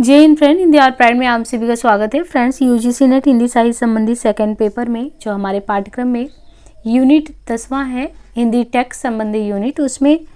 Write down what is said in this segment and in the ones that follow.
जय हिंद फ्रेंड, हिंदी और प्राइड में आप सभी का स्वागत है। फ्रेंड्स, यूजीसी नेट हिंदी साहित्य संबंधी सेकंड पेपर में जो हमारे पाठ्यक्रम में यूनिट 10वां है हिंदी टेक्स्ट संबंधी यूनिट, उसमें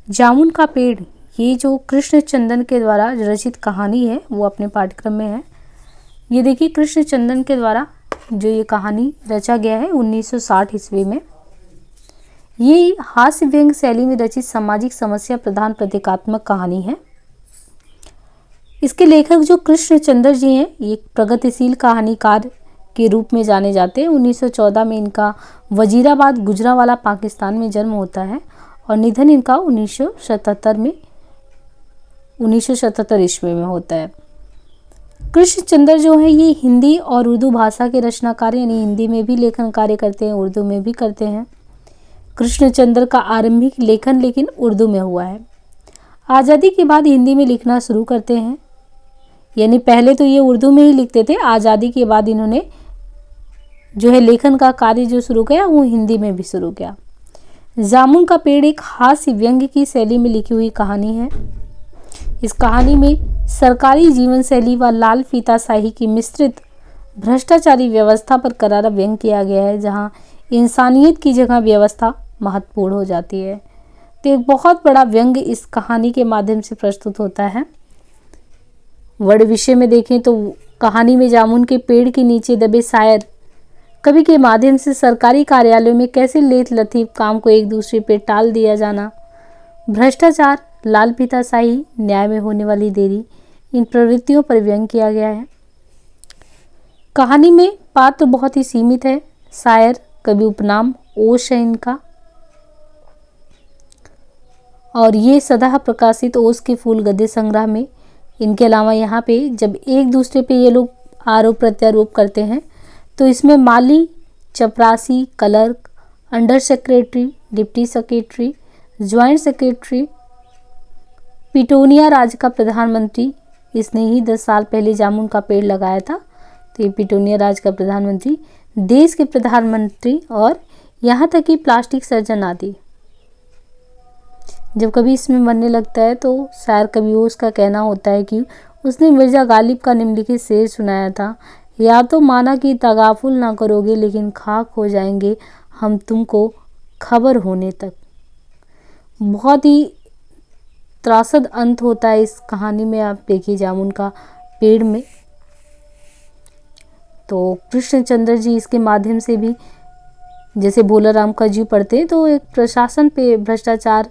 जामुन का पेड़ ये जो कृष्ण चंदन के द्वारा रचित कहानी है वो अपने पाठ्यक्रम में है। ये देखिए, कृष्ण चंदन के द्वारा जो ये कहानी रचा गया है 1960 ईस्वी में। ये हास्य व्यंग शैली में रचित सामाजिक समस्या प्रधान प्रतीकात्मक कहानी है। इसके लेखक जो कृष्ण चंद्र जी हैं, ये प्रगतिशील कहानीकार के रूप में जाने जाते हैं। 1914 में इनका वजीराबाद गुजरांवाला पाकिस्तान में जन्म होता है और निधन इनका 1977 ईस्वी में होता है। कृष्ण चंद्र जो है ये हिंदी और उर्दू भाषा के रचनाकार, यानी हिंदी में भी लेखन कार्य करते हैं, उर्दू में भी करते हैं। कृष्ण चंद्र का आरंभिक लेखन लेकिन उर्दू में हुआ है। आज़ादी के बाद हिंदी में लिखना शुरू करते हैं, यानी पहले तो ये उर्दू में ही लिखते थे। आज़ादी के बाद इन्होंने जो है लेखन का कार्य जो शुरू किया वो हिंदी में भी शुरू किया। जामुन का पेड़ एक हास्य व्यंग्य की शैली में लिखी हुई कहानी है। इस कहानी में सरकारी जीवन शैली व लाल फीताशाही की मिश्रित भ्रष्टाचारी व्यवस्था पर करारा व्यंग्य किया गया है, जहां इंसानियत की जगह व्यवस्था महत्वपूर्ण हो जाती है। तो एक बहुत बड़ा व्यंग्य इस कहानी के माध्यम से प्रस्तुत होता है। वर्ड विषय में देखें तो कहानी में जामुन के पेड़ के नीचे दबे शायर कवि के माध्यम से सरकारी कार्यालयों में कैसे लेथ लतीफ काम को एक दूसरे पे टाल दिया जाना, भ्रष्टाचार, लाल फीताशाही, न्याय में होने वाली देरी, इन प्रवृत्तियों पर व्यंग्य किया गया है। कहानी में पात्र बहुत ही सीमित है। शायर कवि उपनाम ओश है इनका, और ये सदा प्रकाशित ओश के फूल गद्य संग्रह में। इनके अलावा यहाँ पे जब एक दूसरे पे ये लोग आरोप प्रत्यारोप करते हैं तो इसमें माली, चपरासी, clerk, under secretary, deputy secretary, joint secretary, petunia राज्य का प्रधानमंत्री, इसने ही 10 साल पहले जामुन का पेड़ लगाया था, तो ये पिटोनिया राज्य का प्रधानमंत्री, देश के प्रधानमंत्री और यहाँ तक कि प्लास्टिक सर्जन आदि। जब कभी इसमें बनने लगता है तो शायर कवि उसका कहना होता है कि उसने मिर्जा गालिब का निम्नलिखित शेर सुनाया था, या तो माना कि तगाफुल ना करोगे लेकिन खाक हो जाएंगे हम तुमको खबर होने तक। बहुत ही त्रासद अंत होता है इस कहानी में, आप देखिए जामुन का पेड़ में। तो कृष्ण चंद्र जी इसके माध्यम से भी, जैसे भोला राम का जी पढ़ते हैं, तो एक प्रशासन पे भ्रष्टाचार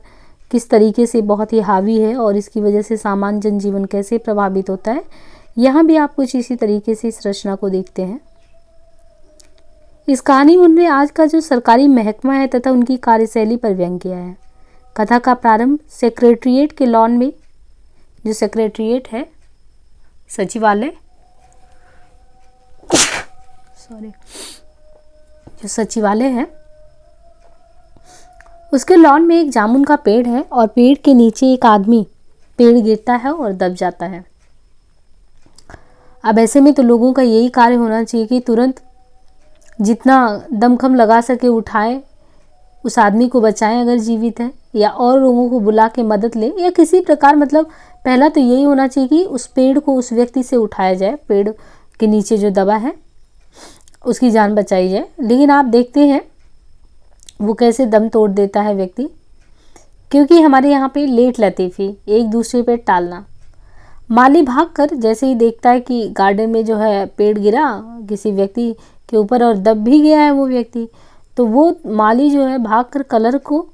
किस तरीके से बहुत ही हावी है और इसकी वजह से सामान्य जनजीवन कैसे प्रभावित होता है, यहाँ भी आप कुछ इसी तरीके से इस रचना को देखते हैं। इस कहानी में उन्होंने आज का जो सरकारी महकमा है तथा उनकी कार्यशैली पर व्यंग्य किया है। कथा का प्रारंभ सेक्रेटरिएट के लॉन में, जो सेक्रेटरिएट है सचिवालय जो सचिवालय है उसके लॉन में एक जामुन का पेड़ है और पेड़ के नीचे एक आदमी, पेड़ गिरता है और दब जाता है। अब ऐसे में तो लोगों का यही कार्य होना चाहिए कि तुरंत जितना दमखम लगा सके उठाए, उस आदमी को बचाएं अगर जीवित है, या और लोगों को बुला के मदद ले, या किसी प्रकार, मतलब पहला तो यही होना चाहिए कि उस पेड़ को उस व्यक्ति से उठाया जाए, पेड़ के नीचे जो दबा है उसकी जान बचाई जाए। लेकिन आप देखते हैं वो कैसे दम तोड़ देता है व्यक्ति, क्योंकि हमारे यहाँ पे लेट लतीफ़ी, एक दूसरे पे टालना। माली भागकर जैसे ही देखता है कि गार्डन में जो है पेड़ गिरा किसी व्यक्ति के ऊपर और दब भी गया है वो व्यक्ति, तो वो माली जो है भागकर क्लर्क को,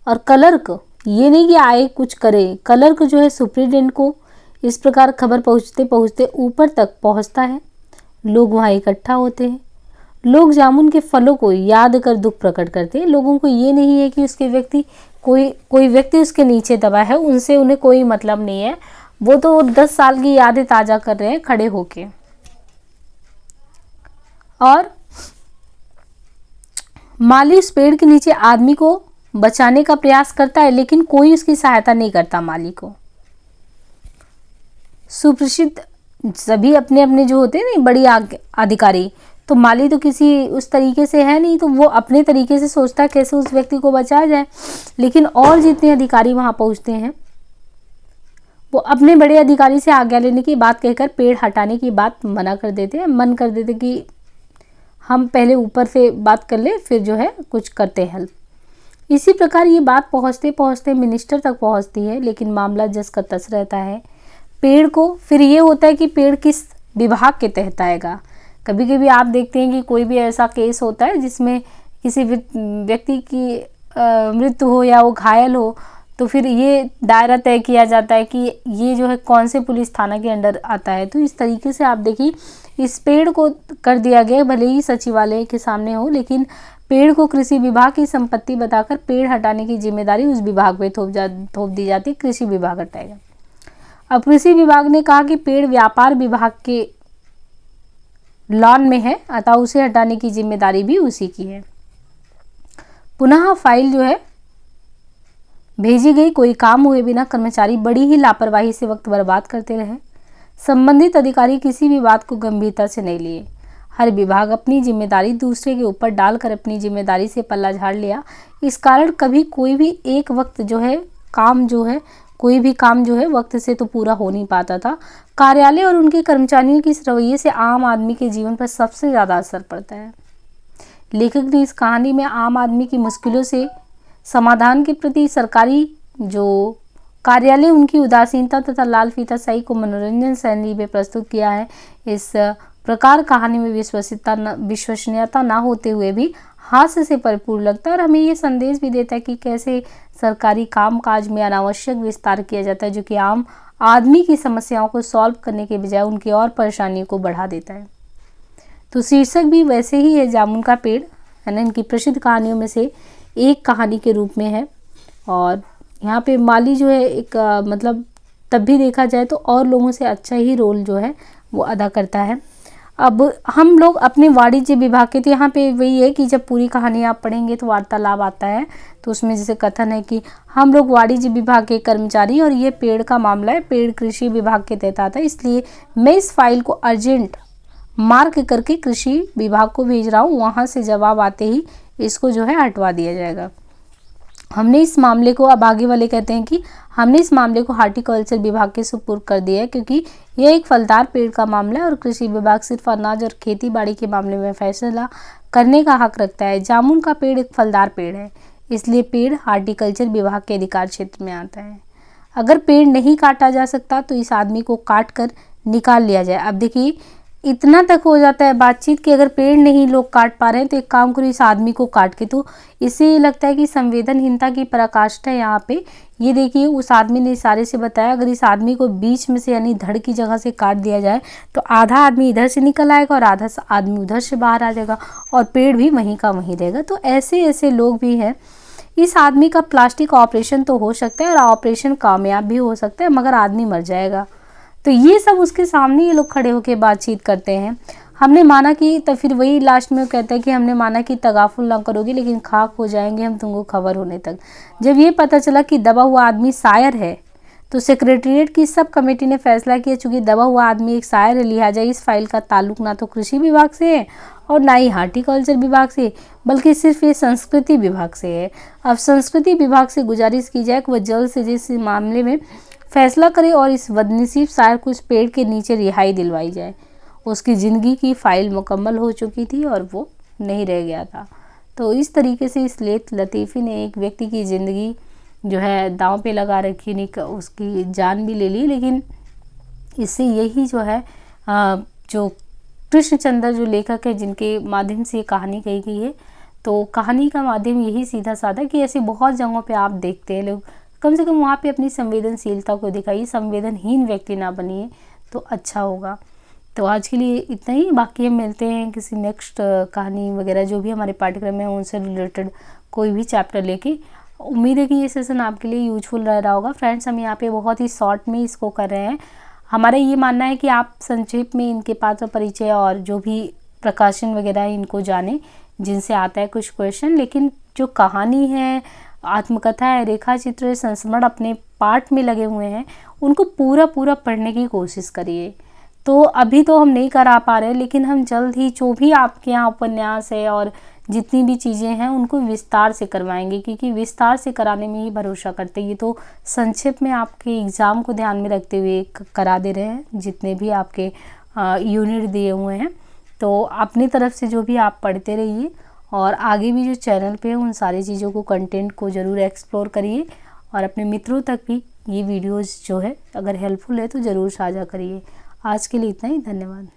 और क्लर्क ये नहीं कि आए कुछ करे, क्लर्क जो है सुप्रीटेंडेंट को इस प्रकार खबर पहुँचते पहुँचते ऊपर तक पहुँचता है। लोग वहाँ इकट्ठा होते हैं। लोग जामुन के फलों को याद कर दुख प्रकट करते हैं। लोगों को ये नहीं है कि उसके व्यक्ति कोई व्यक्ति उसके नीचे दबा है, उनसे उन्हें कोई मतलब नहीं है। वो तो 10 साल की यादें ताज़ा कर रहे हैं खड़े होके। और माली उस पेड़ के नीचे आदमी को बचाने का प्रयास करता है, लेकिन कोई उसकी सहायता नहीं करता माली को। सुप्रसिद्ध सभी अपने अपने जो होते हैं ना बड़ी अधिकारी, तो माली तो किसी उस तरीके से है नहीं, तो वो अपने तरीके से सोचता है कैसे उस व्यक्ति को बचाया जाए। लेकिन और जितने अधिकारी वहाँ पहुँचते हैं वो अपने बड़े अधिकारी से आज्ञा लेने की बात कहकर पेड़ हटाने की बात मना कर देते हैं, मन कर देते कि हम पहले ऊपर से बात कर ले, फिर जो है कुछ करते हैं हेल्प। इसी प्रकार ये बात पहुंचते पहुंचते मिनिस्टर तक पहुंचती है, लेकिन मामला जस का तस रहता है। पेड़ को फिर ये होता है कि पेड़ किस विभाग के तहत आएगा। कभी कभी आप देखते हैं कि कोई भी ऐसा केस होता है जिसमें किसी व्यक्ति की मृत्यु हो या वो घायल हो, तो फिर ये दायरा तय किया जाता है कि ये जो है कौन से पुलिस थाना के अंडर आता है। तो इस तरीके से आप देखिए इस पेड़ को कर दिया गया, भले ही सचिवालय के सामने हो, लेकिन पेड़ को कृषि विभाग की संपत्ति बताकर पेड़ हटाने की जिम्मेदारी उस विभाग पे थोप दी जाती है, कृषि विभाग हटाएगा। अब कृषि विभाग ने कहा कि पेड़ व्यापार विभाग के लॉन में है, अतः उसे हटाने की जिम्मेदारी भी उसी की है। पुनः फाइल जो है भेजी गई। कोई काम हुए बिना कर्मचारी बड़ी ही लापरवाही से वक्त बर्बाद करते रहे। संबंधित अधिकारी किसी भी बात को गंभीरता से नहीं लिए। हर विभाग अपनी जिम्मेदारी दूसरे के ऊपर डालकर अपनी जिम्मेदारी से पल्ला झाड़ लिया। इस कारण कभी कोई भी एक वक्त जो है काम जो है कोई भी काम जो है वक्त से तो पूरा हो नहीं पाता था। कार्यालय और उनके कर्मचारियों के इस रवैये से आम आदमी के जीवन पर सबसे ज़्यादा असर पड़ता है। लेखक ने इस कहानी में आम आदमी की मुश्किलों से समाधान के प्रति सरकारी जो कार्यालय उनकी उदासीनता तथा लाल फीताशाही को मनोरंजन शैली में प्रस्तुत किया है। इस प्रकार कहानी में विश्वसनीयता ना होते हुए भी हास्य से भरपूर लगता है और हमें ये संदेश भी देता है कि कैसे सरकारी कामकाज में अनावश्यक विस्तार किया जाता है, जो कि आम आदमी की समस्याओं को सॉल्व करने के बजाय उनकी और परेशानियों को बढ़ा देता है। तो शीर्षक भी वैसे ही है, जामुन का पेड़, है ना, इनकी प्रसिद्ध कहानियों में से एक कहानी के रूप में है। और यहाँ पे माली जो है एक मतलब तब भी देखा जाए तो और लोगों से अच्छा ही रोल जो है वो अदा करता है। अब हम लोग अपने वाणिज्य विभाग के, तो यहाँ पे वही है कि जब पूरी कहानी आप पढ़ेंगे तो वार्तालाप आता है, तो उसमें जैसे कथन है कि हम लोग वाणिज्य विभाग के कर्मचारी और ये पेड़ का मामला है, पेड़ कृषि विभाग के तहत आता है, इसलिए मैं इस फाइल को अर्जेंट मार्क करके कृषि विभाग को भेज रहा हूँ, वहाँ से जवाब आते ही इसको जो है हटवा दिया जाएगा। हमने इस मामले को, अब आगे वाले कहते हैं कि हमने इस मामले को हार्टिकल्चर विभाग के सुपुर्द कर दिया है, क्योंकि यह एक फलदार पेड़ का मामला है और कृषि विभाग सिर्फ अनाज और खेती बाड़ी के मामले में फैसला करने का हक रखता है। जामुन का पेड़ एक फलदार पेड़ है, इसलिए पेड़ हार्टिकल्चर विभाग के अधिकार क्षेत्र में आता है। अगर पेड़ नहीं काटा जा सकता तो इस आदमी को काट कर निकाल लिया जाए। अब देखिए इतना तक हो जाता है बातचीत कि अगर पेड़ नहीं लोग काट पा रहे हैं तो एक काम करो, इस आदमी को काट के। तो इससे ये लगता है कि संवेदनहीनता की पराकाष्ठा है यहाँ पे। ये देखिए उस आदमी ने इशारे से बताया, अगर इस आदमी को बीच में से यानी धड़ की जगह से काट दिया जाए तो आधा आदमी इधर से निकल आएगा और आधा आदमी उधर से बाहर आ जाएगा और पेड़ भी वहीं का वहीं रहेगा। तो ऐसे ऐसे लोग भी हैं। इस आदमी का प्लास्टिक ऑपरेशन तो हो सकता है और ऑपरेशन कामयाब भी हो सकता है, मगर आदमी मर जाएगा। तो ये सब उसके सामने ये लोग खड़े होकर बातचीत करते हैं। हमने माना कि, तो फिर वही लास्ट में कहते हैं कि हमने माना कि तगाफुल ना करोगे लेकिन खाक हो जाएंगे हम तुमको खबर होने तक। जब ये पता चला कि दबा हुआ आदमी शायर है तो सेक्रेटेरिएट की सब कमेटी ने फैसला किया, चूंकि दबा हुआ आदमी एक शायर है, लिहाजा इस फाइल का ताल्लुक ना तो कृषि विभाग से है और ना ही हार्टिकल्चर विभाग से, बल्कि सिर्फ ये संस्कृति विभाग से है। अब संस्कृति विभाग से गुजारिश की जाए कि वह जल्द से जल्द इस मामले में फैसला करे और इस बदनसीब शायर को इस पेड़ के नीचे रिहाई दिलवाई जाए। उसकी ज़िंदगी की फाइल मुकम्मल हो चुकी थी और वो नहीं रह गया था। तो इस तरीके से इस लेख लतीफ़ी ने एक व्यक्ति की ज़िंदगी जो है दांव पे लगा रखी, नहीं उसकी जान भी ले ली, लेकिन इससे यही जो है जो कृष्णचंद्र जो लेखक है जिनके माध्यम से ये कहानी कही गई है, तो कहानी का माध्यम यही सीधा साधा कि ऐसी बहुत जगहों पे आप देखते हैं लोग, कम से कम वहाँ पे अपनी संवेदनशीलता को दिखाइए, संवेदनहीन व्यक्ति ना बनिए तो अच्छा होगा। तो आज के लिए इतना ही, बाकी हम मिलते हैं किसी नेक्स्ट कहानी वगैरह जो भी हमारे पाठ्यक्रम में उनसे रिलेटेड कोई भी चैप्टर लेके। उम्मीद है कि ये सेशन आपके लिए यूजफुल रह रहा होगा। फ्रेंड्स, हम यहाँ पे बहुत ही शॉर्ट में इसको कर रहे हैं। हमारा ये मानना है कि आप संक्षेप में इनके पात्र परिचय और जो भी प्रकाशन वगैरह है इनको जानें जिनसे आता है कुछ क्वेश्चन, लेकिन जो कहानी है, आत्मकथा है, रेखा चित्र, संस्मरण अपने पाठ में लगे हुए हैं, उनको पूरा पढ़ने की कोशिश करिए। तो अभी तो हम नहीं करा पा रहे, लेकिन हम जल्द ही जो भी आपके यहाँ उपन्यास है और जितनी भी चीज़ें हैं उनको विस्तार से करवाएंगे, क्योंकि विस्तार से कराने में ही भरोसा करते हैं। ये तो संक्षिप्त में आपके एग्ज़ाम को ध्यान में रखते हुए करा दे रहे हैं, जितने भी आपके यूनिट दिए हुए हैं। तो अपनी तरफ से जो भी आप पढ़ते रहिए और आगे भी जो चैनल पे उन सारी चीज़ों को, कंटेंट को ज़रूर एक्सप्लोर करिए और अपने मित्रों तक भी ये वीडियोज़ जो है अगर हेल्पफुल है तो ज़रूर साझा करिए। आज के लिए इतना ही, धन्यवाद।